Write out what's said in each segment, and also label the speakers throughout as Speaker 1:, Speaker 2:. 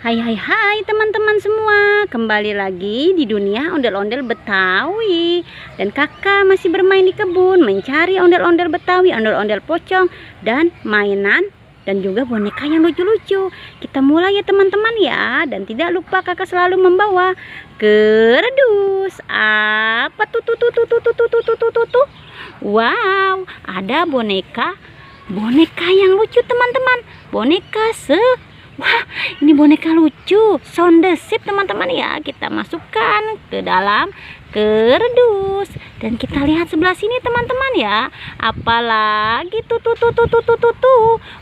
Speaker 1: Hai teman-teman semua, kembali lagi di dunia ondel-ondel Betawi. Dan kakak masih bermain di kebun, mencari ondel-ondel Betawi, ondel-ondel pocong, dan mainan, dan juga boneka yang lucu-lucu. Kita mulai ya teman-teman ya. Dan tidak lupa kakak selalu membawa kerdus. Apa tuh? Wow, ada boneka yang lucu teman-teman. Wah, ini boneka lucu, Sound the Ship teman-teman ya. Kita masukkan ke dalam kerdus dan kita lihat sebelah sini teman-teman ya. Apalagi tuh.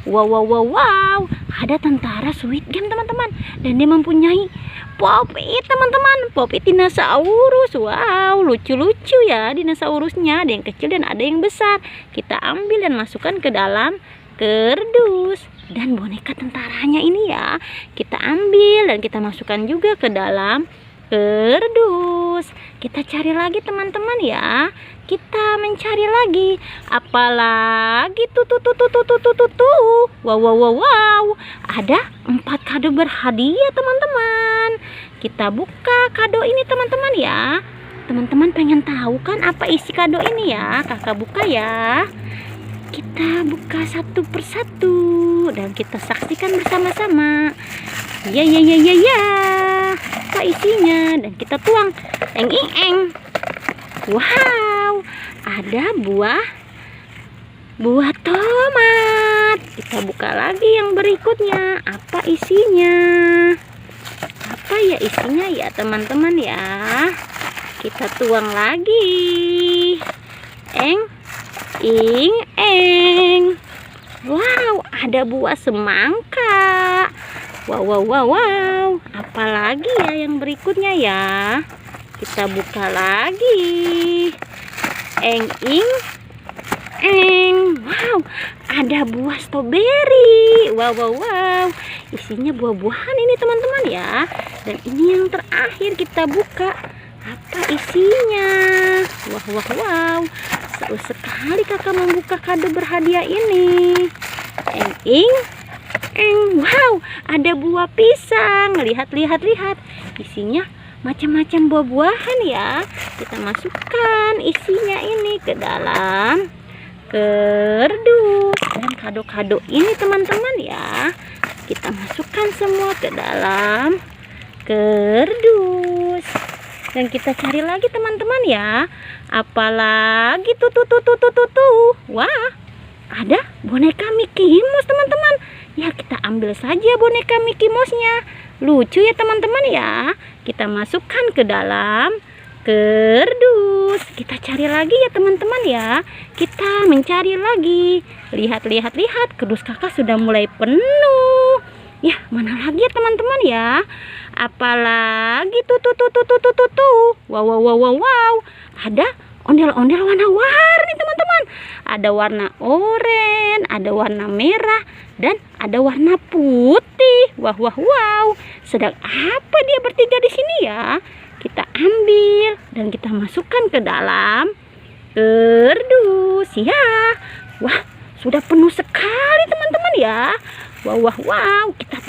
Speaker 1: Wow. Ada tentara Squid Game teman-teman, dan dia mempunyai Pop-It teman-teman, Pop-It dinosaurus. Wow, lucu-lucu ya dinosaurusnya. Ada yang kecil dan ada yang besar. Kita ambil dan masukkan ke dalam kerdus. Dan boneka tentaranya ini ya, kita ambil dan kita masukkan juga ke dalam kerdus. Kita cari lagi teman-teman ya. Kita mencari lagi. Apalagi tuh. Wow. Ada 4 kado berhadiah teman-teman. Kita buka kado ini teman-teman ya. Teman-teman pengen tahu kan apa isi kado ini ya? Kakak buka ya. Kita buka satu persatu dan kita saksikan bersama-sama. Ya. Apa isinya? Dan kita tuang. Eng. Wow, ada buah tomat. Kita buka lagi yang berikutnya. Apa isinya? Apa ya isinya ya teman-teman ya? Kita tuang lagi. Eng. Wow, ada buah semangka. Wow. Apalagi ya yang berikutnya ya? Kita buka lagi. Eng. Wow, ada buah stroberi. Wow. Isinya buah-buahan ini teman-teman ya. Dan ini yang terakhir kita buka. Apa isinya? Wow. Seru sekali kakak membuka kado berhadiah ini. Wow, ada buah pisang. Lihat. Isinya macam-macam buah-buahan ya. Kita masukkan isinya ini ke dalam kerdus. Dan kado-kado ini teman-teman ya, kita masukkan semua ke dalam kerdus. Dan kita cari lagi teman-teman ya. Apalagi tuh. Wah, ada boneka Mickey Mouse teman-teman. Ya, kita ambil saja boneka Mickey Mouse-nya. Lucu ya teman-teman ya. Kita masukkan ke dalam kerdus. Kita cari lagi ya teman-teman ya. Kita mencari lagi. Lihat. Kerdus kakak sudah mulai penuh. Ya, mana lagi ya teman-teman ya? Apalagi tuh. Wow. Ada ondel-ondel warna-warni teman-teman. Ada warna oranye, ada warna merah, dan ada warna putih. Wow. Sedang apa dia bertiga di sini ya? Kita ambil dan kita masukkan ke dalam kerdus ya. Wah, sudah penuh sekali teman-teman ya. Wow. Kita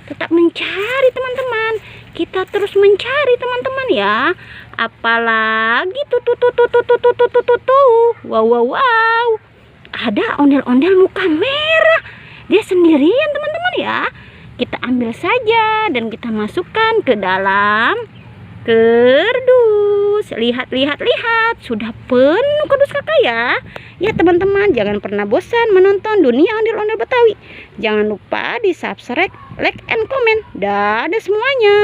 Speaker 1: tetap mencari teman-teman. Kita terus mencari teman-teman ya. Apalagi tuh. Wow. Ada ondel-ondel muka merah. Dia sendirian teman-teman ya. Kita ambil saja dan kita masukkan ke dalam kerdus. Lihat. Sudah penuh kerdus kakak ya. Ya teman-teman, jangan pernah bosan menonton dunia ondel-ondel Betawi. Jangan lupa di subscribe, like, and comment. Dadah semuanya.